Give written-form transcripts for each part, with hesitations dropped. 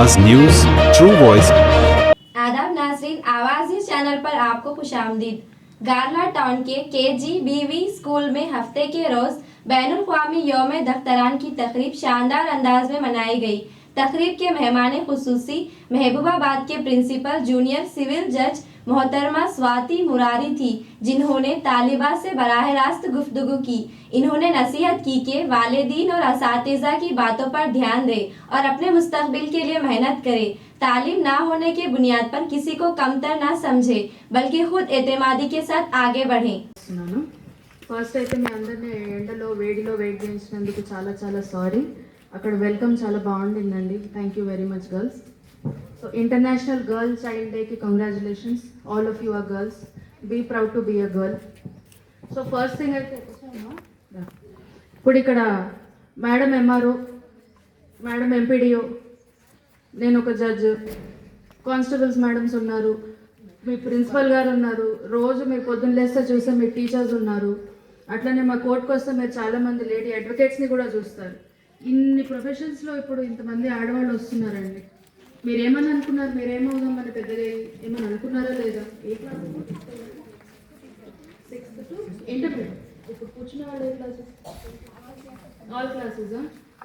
आवाज news, true voice. आदाब नाज़रीन, आवाज़ चैनल पर आपको खुशामदीद। गारला टाउन के KGBV स्कूल में हफ्ते के रोज बैनुल क़वामी यौम दफ्तरान की तकरीब शानदार अंदाज में मनाई गई। तकरीब के मेहमान खुसूसी महबूबाबाद के प्रिंसिपल जूनियर सिविल जज मोहतरमा स्वाति मुरारी थी, जिन्होंने तालिबा से बराह रास्त गुफ्तगू की। इन्होंने नसीहत की कि वालिदीन और असातिज़ा की बातों पर ध्यान दें और अपने मुस्तकबिल के लिए मेहनत करें। तालीम ना होने की बुनियाद पर किसी को कमतर ना समझे, बल्कि खुद एतमादी के साथ आगे बढ़ें। ఫస్ట్ అయితే మీ అందరినీ ఎండలో వేడిలో వెయిట్ చేయించినందుకు చాలా చాలా సారీ. అక్కడ వెల్కమ్ చాలా బాగుండిందండి. Thank you very much girls. So international girl child డేకి congratulations. All of you are girls. Be proud to be a girl. So first thing అయితే ఇప్పుడు ఇక్కడ మేడం ఎంఆర్ఓ, మేడం ఎంపీడీఓ, నేను ఒక జడ్జ్, కానిస్టేబుల్స్ మేడమ్స్ ఉన్నారు, మీ principal గారు ఉన్నారు, రోజు మీరు పొద్దున్న లేస్తే చూస్తే మీ టీచర్స్ ఉన్నారు, అట్లనే మా కోర్టుకు వస్తే మీరు చాలామంది లేడీ అడ్వకేట్స్ని కూడా చూస్తారు. ఇన్ని ప్రొఫెషన్స్లో ఇప్పుడు ఇంతమంది ఆడవాళ్ళు వస్తున్నారండి. మీరేమని అనుకున్నారు? మీరేమవుదాం అని పెద్దగా ఏమని అనుకున్నారా లేదా? ఏ క్లాస్? 6th to intermediate. ఇప్పుడు కూర్చున్న వాళ్ళు ఏ క్లాసెస్? All classes.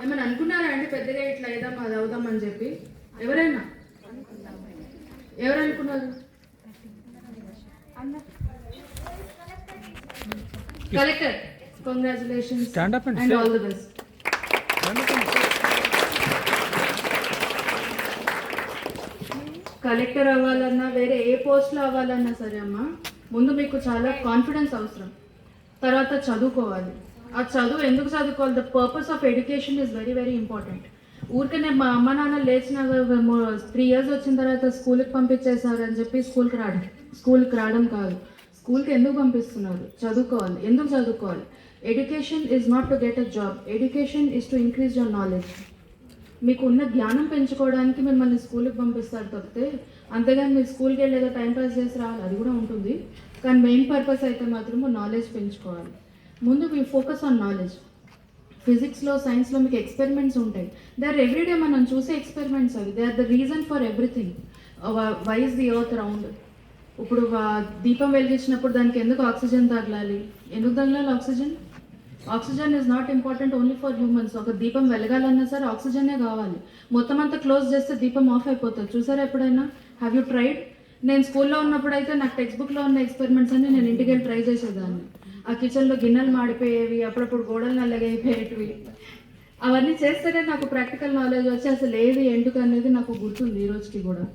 ఏమైనా అనుకున్నారా అండి పెద్దగా ఇట్లా ఏదాం అది అవుదాం అని చెప్పి? ఎవరైనా ఎవరు అనుకున్నారు? Collector, congratulations and all the best. Collector అవ్వాలన్నా వేరే ఏ పోస్ట్లో అవ్వాలన్నా సరే అమ్మా, ముందు మీకు చాలా కాన్ఫిడెన్స్ అవసరం. తర్వాత చదువుకోవాలి. ఆ చదువు ఎందుకు చదువుకోవాలి? The purpose of education is very very important. ఊరికనే మా అమ్మ నాన్న లేచిన 3 years వచ్చిన తర్వాత స్కూల్కి పంపించేశారు అని చెప్పి స్కూల్కి రావడం కాదు. స్కూల్కి ఎందుకు పంపిస్తున్నారు? చదువుకోవాలి. ఎందుకు చదువుకోవాలి? Education is not to get a job. Education is to increase your knowledge. మీకు ఉన్న జ్ఞానం పెంచుకోవడానికి మిమ్మల్ని స్కూల్కి పంపిస్తారు తప్పితే, అంతేగాని మీరు స్కూల్కి వెళ్ళి ఏదో టైంపాస్ చేసి రావాలి, అది కూడా ఉంటుంది. కానీ మెయిన్ పర్పస్ అయితే మాత్రం నాలెడ్జ్ పెంచుకోవాలి. ముందు మీ ఫోకస్ ఆన్ నాలెడ్జ్. ఫిజిక్స్లో, సైన్స్లో మీకు ఎక్స్పెరిమెంట్స్ ఉంటాయి. దే ఆర్ ఎవ్రీడే మనం చూసే ఎక్స్పెరిమెంట్స్ అవి. They are the reason for everything. Why is the earth round? ఇప్పుడు దీపం వెలిగించినప్పుడు దానికి ఎందుకు ఆక్సిజన్ తగలాలి? ఎందుకు తగలాలి oxygen? Oxygen is not important only for humans. ఒక దీపం వెలగాలన్నా సరే ఆక్సిజనే కావాలి. మొత్తం అంతా క్లోజ్ చేస్తే దీపం ఆఫ్ అయిపోతుంది. చూసారా ఎప్పుడైనా? Have you tried? నేను స్కూల్లో ఉన్నప్పుడు అయితే నాకు టెక్స్ట్ బుక్లో ఉన్న ఎక్స్పెరిమెంట్స్ అన్ని నేను ఇంటికి వెళ్ళి ట్రై చేసేదాన్ని. ఆ కిచెన్లో గిన్నెలు మాడిపోయేవి, అప్పుడప్పుడు గోడలు నల్లగైపోయేటివి. అవన్నీ చేస్తేనే నాకు ప్రాక్టికల్ నాలెడ్జ్ వచ్చి అసలు ఏది ఎందుకు అనేది నాకు గుర్తుంది ఈ రోజుకి కూడా.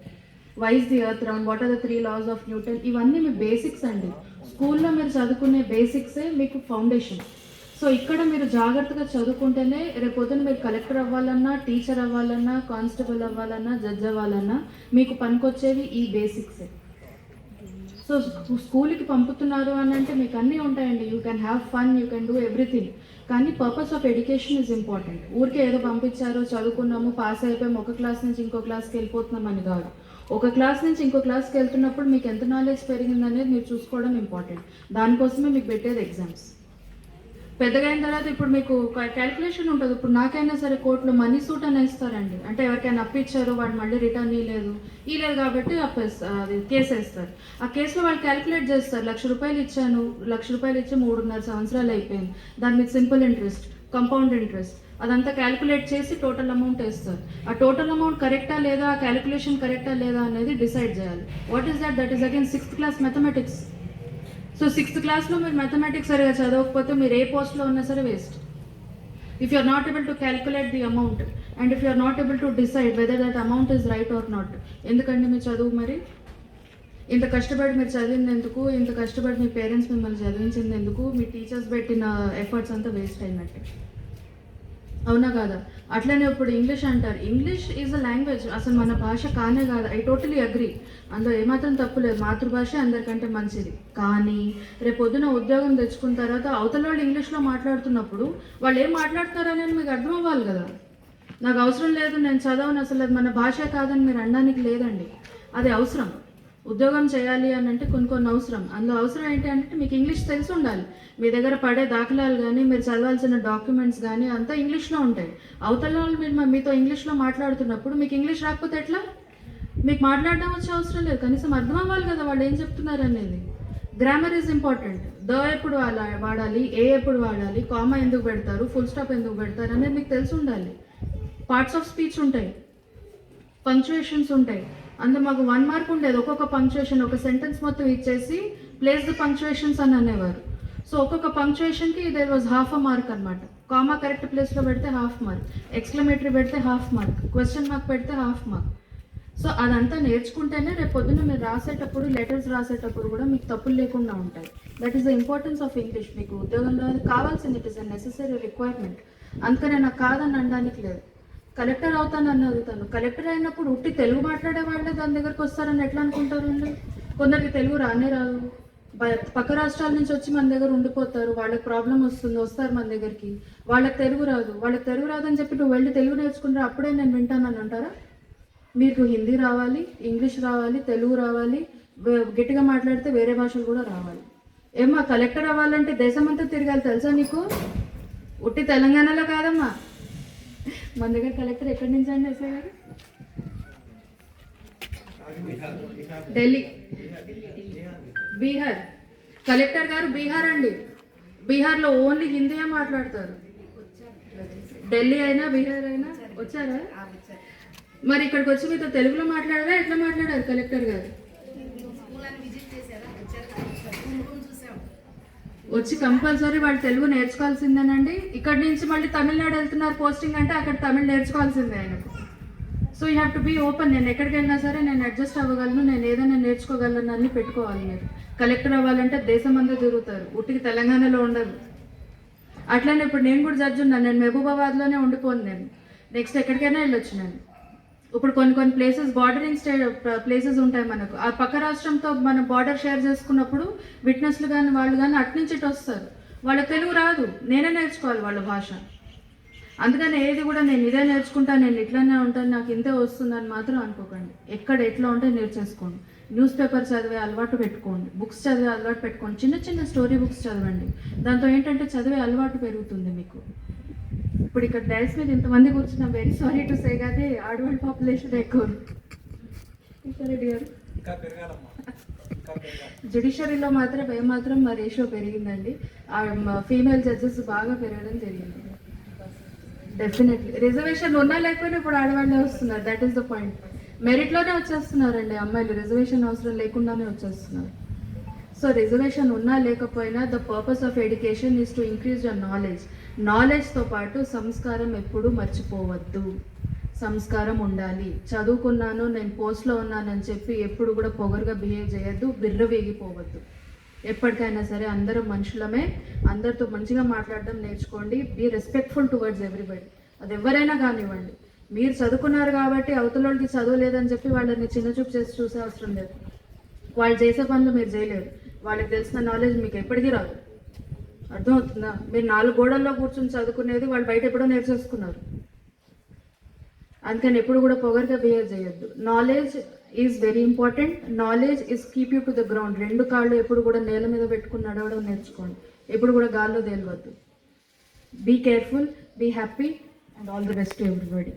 Why is the earth round, what are the 3 laws of Newton, ఇవన్నీ మీ బేసిక్స్ అండి. స్కూల్లో మీరు చదువుకునే బేసిక్సే మీకు ఫౌండేషన్. సో ఇక్కడ మీరు జాగ్రత్తగా చదువుకుంటేనే రేపొద్దున మీరు కలెక్టర్ అవ్వాలన్నా, టీచర్ అవ్వాలన్నా, కానిస్టేబుల్ అవ్వాలన్నా, జడ్జ్ అవ్వాలన్నా మీకు పనికొచ్చేవి ఈ బేసిక్సే. సో స్కూల్కి పంపుతున్నారు అని అంటే మీకు అన్నీ ఉంటాయండి. You can have fun, you can do everything. కానీ purpose of education is important. ఊరికే ఏదో పంపించారు, చదువుకున్నాము, పాస్ అయిపోయాము, ఒక క్లాస్ నుంచి ఇంకో క్లాస్కి వెళ్ళిపోతున్నాం అని కాదు. ఒక క్లాస్ నుంచి ఇంకో క్లాస్కి వెళ్తున్నప్పుడు మీకు ఎంత నాలెడ్జ్ పెరిగిందనేది మీరు చూసుకోవడం ఇంపార్టెంట్. దానికోసమే మీకు పెట్టేది ఎగ్జామ్స్. పెద్దగా అయిన తర్వాత ఇప్పుడు మీకు క్యాలిక్యులేషన్ ఉంటుంది. ఇప్పుడు నాకైనా సరే కోర్టులో మనీ సూట్ అని ఇస్తారండి. అంటే ఎవరికైనా అప్పిచ్చారు, వాడు మళ్ళీ రిటర్న్ ఇవ్వలేదు కాబట్టి అది కేసు వేస్తారు. ఆ కేసులో వాళ్ళు క్యాలిక్యులేట్ చేస్తారు. 1,00,000 రూపాయలు ఇచ్చాను, 1,00,000 రూపాయలు ఇచ్చి 3.5 సంవత్సరాలు అయిపోయింది. దాని మీద సింపుల్ ఇంట్రెస్ట్, కంపౌండ్ ఇంట్రెస్ట్ అదంతా క్యాలిక్యులేట్ చేసి టోటల్ అమౌంట్ వేస్తారు. ఆ టోటల్ అమౌంట్ కరెక్టా లేదా, ఆ క్యాలిక్యులేషన్ కరెక్టా లేదా అనేది డిసైడ్ చేయాలి. What is that? That is again 6th class mathematics. So 6th classలో మీరు మ్యాథమెటిక్స్ సరిగా చదవకపోతే మీరు ఏ పోస్ట్లో ఉన్నా సరే waste. If you are not able to calculate the amount and if you are not able to decide whether that amount is right or not. ఎందుకంటే మీ చదువు మరి ఇంత కష్టపడి మీరు చదివింది ఎందుకు? ఇంత కష్టపడి మీ పేరెంట్స్ మిమ్మల్ని చదివించింది ఎందుకు? మీ టీచర్స్ పెట్టిన ఎఫర్ట్స్ అంతా వేస్ట్ అయినట్టు. అవునా కాదా? అట్లనే ఇప్పుడు ఇంగ్లీష్ అంటారు. ఇంగ్లీష్ ఈజ్ అ లాంగ్వేజ్, అసలు మన భాష కానే కాదు. ఐ టోటలీ అగ్రీ, అందులో ఏమాత్రం తప్పు లేదు. మాతృభాష అందరికంటే మంచిది. కానీ రేపొద్దున ఉద్యోగం తెచ్చుకున్న తర్వాత అవతల వాళ్ళు ఇంగ్లీష్లో మాట్లాడుతున్నప్పుడు వాళ్ళు ఏం మాట్లాడుతున్నారనేది మీకు అర్థం అవ్వాలి కదా. నాకు అవసరం లేదు, నేను చదవను, అసలు అది మన భాష కాదని మీరు అనడానికి లేదండి. అది అవసరం. ఉద్యోగం చేయాలి అని అంటే కొన్ని అవసరం. అందులో అవసరం ఏంటి అంటే మీకు ఇంగ్లీష్ తెలిసి ఉండాలి. మీ దగ్గర పడే దాఖలాలు కానీ, మీరు చదవాల్సిన డాక్యుమెంట్స్ కానీ అంతా ఇంగ్లీష్లో ఉంటాయి. అవతల వాళ్ళు మీరు మీతో ఇంగ్లీష్లో మాట్లాడుతున్నప్పుడు మీకు ఇంగ్లీష్ రాకపోతే ఎట్లా? మీకు మాట్లాడడం వచ్చే అవసరం లేదు, కనీసం అర్థం అవ్వాలి కదా వాళ్ళు ఏం చెప్తున్నారు అనేది. Grammar is important. ద ఎప్పుడు వాడాలి, ఏ ఎప్పుడు వాడాలి, కామా ఎందుకు పెడతారు, ఫుల్ స్టాప్ ఎందుకు పెడతారు అనేది మీకు తెలిసి ఉండాలి. పార్ట్స్ ఆఫ్ స్పీచ్ ఉంటాయి, పంక్చుయేషన్స్ ఉంటాయి. అందులో మాకు 1 మార్క్ ఉండేది. ఒక్కొక్క పంక్చుయేషన్ ఒక సెంటెన్స్ మొత్తం ఇచ్చేసి ప్లేస్ ద పంక్చుయేషన్స్ అని అనేవారు. సో ఒక్కొక్క పంక్చుయేషన్కి దేర్ వాజ్ ½ మార్క్ అనమాట. కామా కరెక్ట్ ప్లేస్లో పెడితే ½ మార్క్, ఎక్స్క్లమేటరీ పెడితే ½ మార్క్, క్వశ్చన్ మార్క్ పెడితే ½ మార్క్. సో అదంతా నేర్చుకుంటేనే రేపు పొద్దున్న మీరు రాసేటప్పుడు, లెటర్స్ రాసేటప్పుడు కూడా మీకు తప్పులు లేకుండా ఉంటాయి. That is the importance of English. మీకు ఉద్యోగంలో అది కావాల్సింది, it is a necessary requirement. అందుకనే నాకు కాదని అనడానికి లేదు. కలెక్టర్ అవుతానని అడుగుతాను. కలెక్టర్ అయినప్పుడు ఉట్టి తెలుగు మాట్లాడే వాళ్ళే దాని దగ్గరకు వస్తారని ఎట్లా అనుకుంటారండి? కొందరికి తెలుగు రానే రాదు, పక్క రాష్ట్రాల నుంచి వచ్చి మన దగ్గర ఉండిపోతారు. వాళ్ళకి ప్రాబ్లం వస్తుంది, వస్తారు మన దగ్గరికి. వాళ్ళకి తెలుగు రాదని చెప్పి నువ్వు వెళ్ళి తెలుగు నేర్చుకుంటే అప్పుడే నేను వింటానని అంటారా? మీకు హిందీ రావాలి, ఇంగ్లీష్ రావాలి, తెలుగు రావాలి, గట్టిగా మాట్లాడితే వేరే భాషలు కూడా రావాలి. ఏమ్మా కలెక్టర్ అవ్వాలంటే దేశమంతా తిరగాలి తెలుసా నీకు? ఉట్టి తెలంగాణలో కాదమ్మా. మన దగ్గర కలెక్టర్ ఎక్కడి నుంచి అండి ఎస్ఐ గారు? ఢిల్లీ, బీహార్. కలెక్టర్ గారు బీహార్ అండి. బీహార్లో ఓన్లీ హిందీయే మాట్లాడతారు. ఢిల్లీ అయినా బీహార్ అయినా వచ్చారా? మరి ఇక్కడికి వచ్చి మీతో తెలుగులో మాట్లాడారా? ఎట్లా మాట్లాడారు కలెక్టర్ గారు? వచ్చి కంపల్సరీ వాళ్ళు తెలుగు నేర్చుకోవాల్సిందేనండి. ఇక్కడి నుంచి మళ్ళీ తమిళనాడు వెళ్తున్నారు పోస్టింగ్ అంటే అక్కడ తమిళ్ నేర్చుకోవాల్సిందే ఆయనకు. So you have to be open. నేను ఎక్కడికి వెళ్ళినా సరే నేను అడ్జస్ట్ అవ్వగలను, నేను ఏదైనా నేర్చుకోగలను అని పెట్టుకోవాలి. మీరు కలెక్టర్ అవ్వాలంటే దేశం అంతా తిరుగుతారు, ఉట్టికి తెలంగాణలో ఉండరు. అట్లనే ఇప్పుడు నేను కూడా జడ్జి ఉన్నాను. నేను మహబూబాబాద్లోనే ఉండిపోను. నేను నెక్స్ట్ ఎక్కడికైనా వెళ్ళొచ్చు. నేను ఇప్పుడు కొన్ని ప్లేసెస్ బార్డరింగ్ ప్లేసెస్ ఉంటాయి మనకు. ఆ పక్క రాష్ట్రంతో మనం బార్డర్ షేర్ చేసుకున్నప్పుడు విట్నెస్లు కానీ వాళ్ళు కానీ అట్నుంచి ఇటు వస్తారు. వాళ్ళకి తెలుగు రాదు, నేనే నేర్చుకోవాలి వాళ్ళ భాష. అందుకని ఏది కూడా నేను ఇదే నేర్చుకుంటాను, నేను ఇట్లానే ఉంటాను, నాకు ఇంతే వస్తుందని మాత్రం అనుకోకండి. ఎక్కడ ఎట్లా ఉంటే నేర్చేసుకోండి. న్యూస్ పేపర్ చదివే అలవాటు పెట్టుకోండి, బుక్స్ చదివే అలవాటు పెట్టుకోండి. చిన్న స్టోరీ బుక్స్ చదవండి. దాంతో ఏంటంటే చదివే అలవాటు పెరుగుతుంది మీకు. ఇప్పుడు ఇక్కడ డైస్ మీద ఇంతమంది కూర్చున్నాం, వెరీ సారీ టు సే, కానీ ఆడవాళ్ళ పాపులేషన్ ఎక్కువ. రెడ్డి గారు జ్యుడిషియరీలో మాత్రం మా రేషియో పెరిగిందండి. ఫీమేల్ జడ్జెస్ బాగా పెరగడం జరిగింది. డెఫినెట్లీ రిజర్వేషన్ ఉన్నా లేకపోయినా ఇప్పుడు ఆడవాళ్ళే వస్తున్నారు. That is the point. మెరిట్లోనే వచ్చేస్తున్నారండి అమ్మాయిలు, రిజర్వేషన్ అవసరం లేకుండానే వచ్చేస్తున్నారు. సో రిజర్వేషన్ ఉన్నా లేకపోయినా the purpose of education is to increase your knowledge. నాలెడ్జ్తో పాటు సంస్కారం ఎప్పుడూ మర్చిపోవద్దు. సంస్కారం ఉండాలి. చదువుకున్నాను, నేను పోస్ట్లో ఉన్నానని చెప్పి ఎప్పుడు కూడా పొగరుగా బిహేవ్ చేయొద్దు, బిర్రవేగిపోవద్దు. ఎప్పటికైనా సరే అందరం మనుషులమే, అందరితో మంచిగా మాట్లాడడం నేర్చుకోండి. Be respectful towards everybody. అది ఎవరైనా కానివ్వండి. మీరు చదువుకున్నారు కాబట్టి అవతల వాళ్ళకి చదువు లేదని చెప్పి వాళ్ళని చిన్నచూపు చేసి చూసే అవసరం లేదు. వాళ్ళు చేసే పనులు మీరు చేయలేరు. వాళ్ళకి తెలిసిన నాలెడ్జ్ మీకు ఎప్పటికీ రాదు. అర్థమవుతుందా? మీరు 4 గోడల్లో కూర్చొని చదువుకునేది వాళ్ళు బయట ఎప్పుడో నేర్చేసుకున్నారు. అందుకని ఎప్పుడు కూడా పొగరుగా బిహేవ్ చేయొద్దు. Knowledge is very important. Knowledge is keep you to the ground. 2 కాళ్ళు ఎప్పుడు కూడా నేల మీద పెట్టుకుని నడవడం నేర్చుకోండి. ఎప్పుడు కూడా గాల్లో తేలవద్దు. Be careful, be happy, and all the best to everybody.